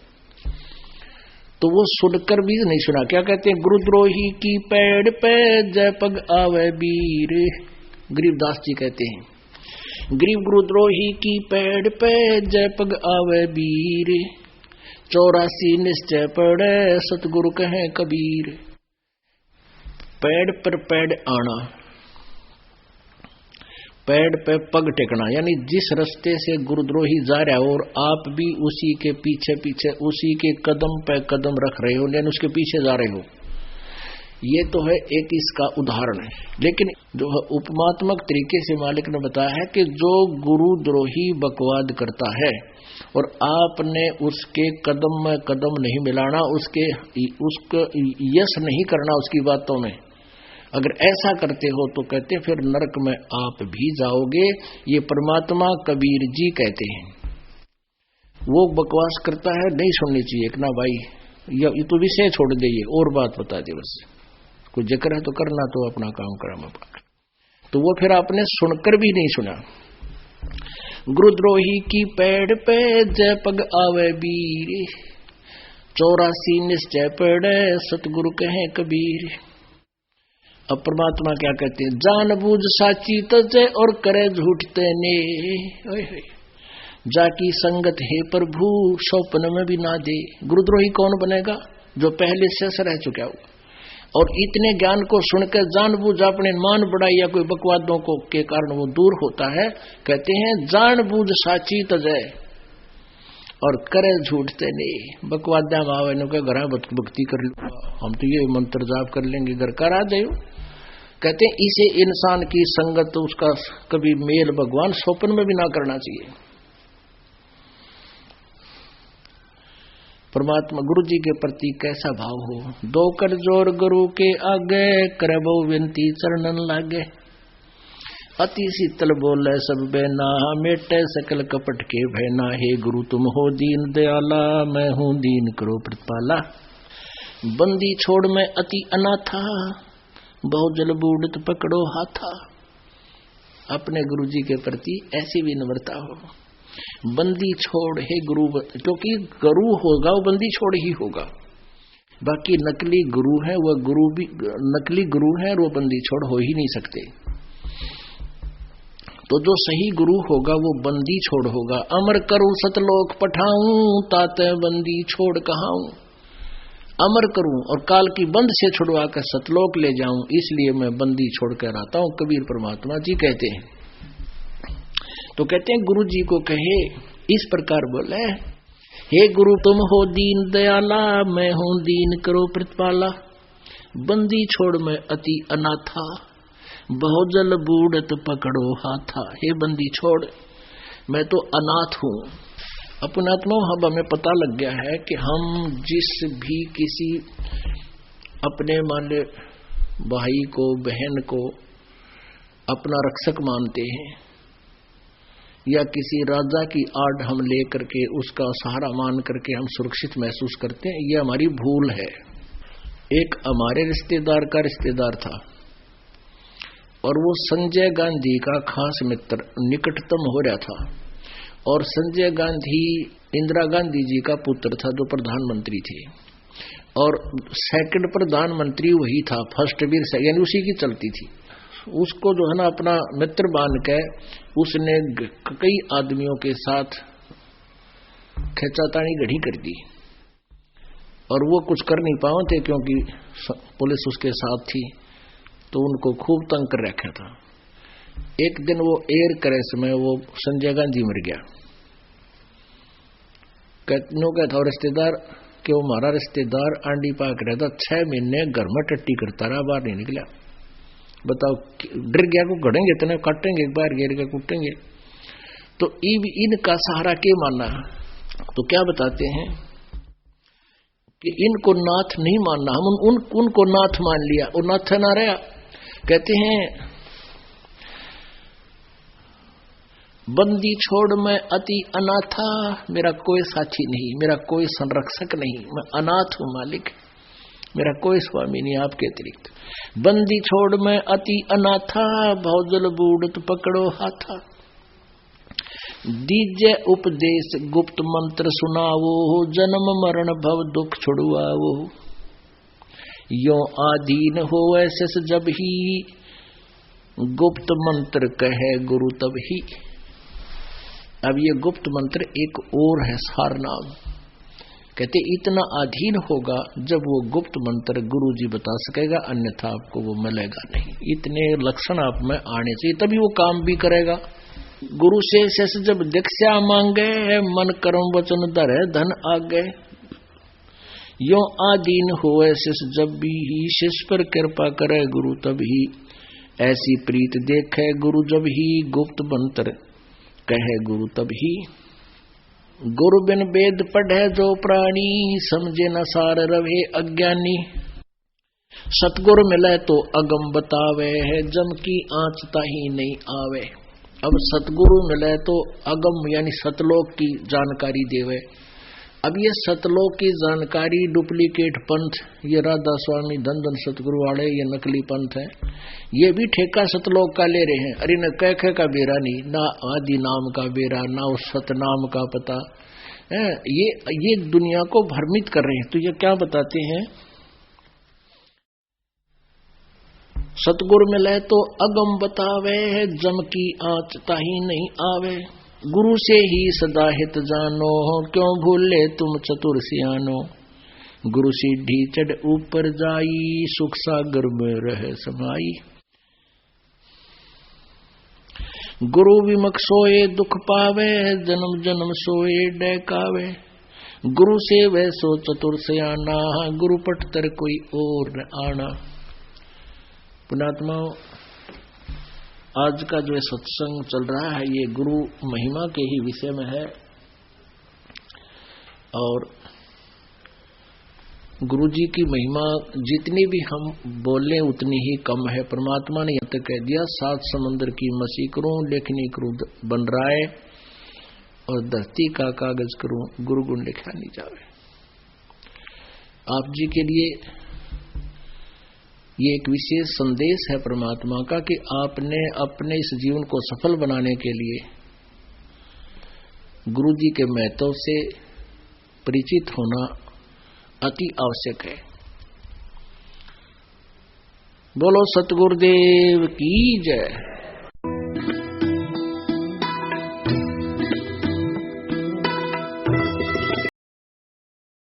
तो वो सुनकर भी नहीं सुना। क्या कहते हैं, गुरुद्रोही की पेड़ पे जय पग आवे वीर। गरीबदास जी कहते हैं, गरीब गुरुद्रोही की पेड़ पे जय पग आवे वीर। 84 निश्चय पड़े सतगुरु कहे कबीर। पेड़ पर पेड़ आना, पेड़ पे पग टेकना, यानी जिस रास्ते से गुरुद्रोही जा रहा है और आप भी उसी के पीछे पीछे, उसी के कदम पे कदम रख रहे हो, लेकिन उसके पीछे जा रहे हो, ये तो है एक इसका उदाहरण है। लेकिन जो उपमात्मक तरीके से मालिक ने बताया है कि जो गुरुद्रोही बकवाद करता है और आपने उसके कदम में कदम नहीं मिलाना, उसको यश नहीं करना उसकी बातों में, अगर ऐसा करते हो तो कहते फिर नरक में आप भी जाओगे। ये परमात्मा कबीर जी कहते हैं। वो बकवास करता है, नहीं सुननी चाहिए कि ना भाई, ये तो विषय छोड़ दे, ये और बात बता दे, बस कोई जिक्र है तो करना, तो अपना काम करा अपना। तो वो फिर आपने सुनकर भी नहीं सुना। गुरुद्रोही की पेड़ पे जय पग आवे वीर। 84 निश्चय पड़े सतगुरु कहे कबीर। अब परमात्मा क्या कहते हैं, जान बूझ साची तजे और करे झूठते ने। जाकी संगत है प्रभु स्वप्न में भी ना दे। गुरुद्रोही कौन बनेगा, जो पहले से रह चुका हो और इतने ज्ञान को सुनकर जानबूझ अपने मान बढ़ाई या कोई बकवादों को के कारण वो दूर होता है। कहते हैं जानबूझ साची तजय और करे झूठते नहीं। बकवादा मावे ने कहा घर भक्ति कर लो, हम तो ये मंत्र जाप कर लेंगे, घर करा दे। कहते हैं इसे इंसान की संगत, उसका कभी मेल भगवान स्वप्न में भी ना करना चाहिए। परमात्मा गुरु जी के प्रति कैसा भाव हो। दो कर जोर गुरु के आगे, करबो विनती चरणन लागे। अति शीतल बोले सब बेना, मेटे सकल कपट के भयना। हे गुरु तुम हो दीन दयाला, मैं हूँ दीन करो प्रतिपाला। बंदी छोड़ में अति अनाथा, बहु जल बूढ़त पकड़ो हाथा। अपने गुरु जी के प्रति ऐसी विनम्रता हो। बंदी छोड़ है गुरु, क्योंकि गुरु होगा वो बंदी छोड़ ही होगा। बाकी नकली गुरु है, वह गुरु भी नकली गुरु है और वो बंदी छोड़ हो ही नहीं सकते। तो जो सही गुरु होगा वो बंदी छोड़ होगा। अमर करूं सतलोक पठाऊं, ताते बंदी छोड़ कहाऊं। अमर करूं और काल की बंद से छुड़वा कर सतलोक ले जाऊं, इसलिए मैं बंदी छोड़ कर आता हूं, कबीर परमात्मा जी कहते हैं। तो कहते हैं गुरु जी को कहे, इस प्रकार बोले, हे गुरु तुम हो दीन दयाला, मैं हूं दीन करो प्रतिपाला। बंदी छोड़ मैं अति अनाथा, बहुजल बूढ़त पकड़ो हाथा। हे बंदी छोड़, मैं तो अनाथ हूं। अपनात्मा अब हमें पता लग गया है कि हम जिस भी किसी अपने माने भाई को बहन को अपना रक्षक मानते हैं, या किसी राजा की आड़ हम ले करके उसका सहारा मान करके हम सुरक्षित महसूस करते हैं, ये हमारी भूल है। एक हमारे रिश्तेदार का रिश्तेदार था और वो संजय गांधी का खास मित्र, निकटतम हो रहा था। और संजय गांधी इंदिरा गांधी जी का पुत्र था जो प्रधानमंत्री थे, और सेकंड प्रधानमंत्री वही था, फर्स्ट भी यानी उसी की चलती थी। उसको जो है ना अपना मित्र मान के उसने कई आदमियों के साथ खींचातानी गढ़ी कर दी, और वो कुछ कर नहीं पाए थे क्योंकि पुलिस उसके साथ थी, तो उनको खूब तंग कर रखा था। एक दिन वो एयर क्रैश में वो संजय गांधी मर गया। कहता और रिश्तेदार कि वो हमारा रिश्तेदार आंडी पाक रहता, 6 महीने घर में टट्टी करता रहा, बाहर नहीं निकला। बताओ, डर गया को गड़ेंगे इतने काटेंगे, बाहर गिर के कूटेंगे। तो इनका सहारा के मानना, तो क्या बताते हैं कि इनको नाथ नहीं मानना, हम उनको नाथ मान लिया, वो नाथ ना रहा। कहते हैं बंदी छोड़ मैं अति अनाथा, मेरा कोई साथी नहीं, मेरा कोई संरक्षक नहीं, मैं अनाथ हूं मालिक, मेरा कोई स्वामी नहीं आपके अतिरिक्त। बंदी छोड़ मैं अति अनाथा, बहुजल बूढ़त पकड़ो हाथा। दीजे उपदेश गुप्त मंत्र सुनावो, जन्म मरण भव दुख छुड़वावो। यो आधीन हो ऐसे जब ही, गुप्त मंत्र कहे गुरु तब ही। अब ये गुप्त मंत्र एक और है सारनाम। कहते इतना अधीन होगा जब वो गुप्त मंत्र गुरु जी बता सकेगा, अन्यथा आपको वो मिलेगा नहीं। इतने लक्षण आप में आने चाहिए तभी वो काम भी करेगा। गुरु से शेष जब दीक्षा मांगे, मन कर्म वचन धरे धन आगे। यो आदीन होए शिष जब भी ही, शिष पर कृपा करे गुरु तब ही। ऐसी प्रीत देखे गुरु जब ही, गुप्त मंत्र कहे गुरु तब ही। गुरु बिन वेद पढ़े जो प्राणी, समझे न सार रवे अज्ञानी। सतगुरु मिले तो अगम बतावे, जम की आँच ताही नहीं आवे। अब सतगुरु मिले तो अगम यानी सतलोक की जानकारी देवे। अब ये सतलोक की जानकारी डुप्लीकेट पंथ, ये राधा स्वामी धन धन सतगुरु वाले ये नकली पंथ है, ये भी ठेका सतलोक का ले रहे हैं। अरे न कैखे का बेरा नहीं, ना आदि नाम का बेरा, ना उस सतनाम का पता है। ये दुनिया को भ्रमित कर रहे हैं। तो ये क्या बताते हैं, सतगुरु मिले तो अगम बतावे, जम की आँच ताही नहीं आवे। गुरु से ही सदा हित जानो, क्यों भूले तुम चतुर सियानो। गुरु सीढ़ी चढ़ ऊपर जाई, सुख सागर में रहे समाई। गुरु विमुख सोए दुख पावे, जन्म जन्म सोए डैकावे। गुरु से वह सो चतुर सियाना, गुरु पटतर कोई और न आना। पुणात्मा, आज का जो सत्संग चल रहा है ये गुरु महिमा के ही विषय में है, और गुरु जी की महिमा जितनी भी हम बोले उतनी ही कम है। परमात्मा ने यह तक कह दिया, 7 समुद्र की मसी करूं, लेखनी करूं बन रहा है, और धरती का कागज करूं, गुरु गुण लिखा नहीं जावे। आप जी के लिए ये एक विशेष संदेश है परमात्मा का कि आपने अपने इस जीवन को सफल बनाने के लिए गुरु जी के महत्व से परिचित होना अति आवश्यक है। बोलो सतगुरुदेव की जय।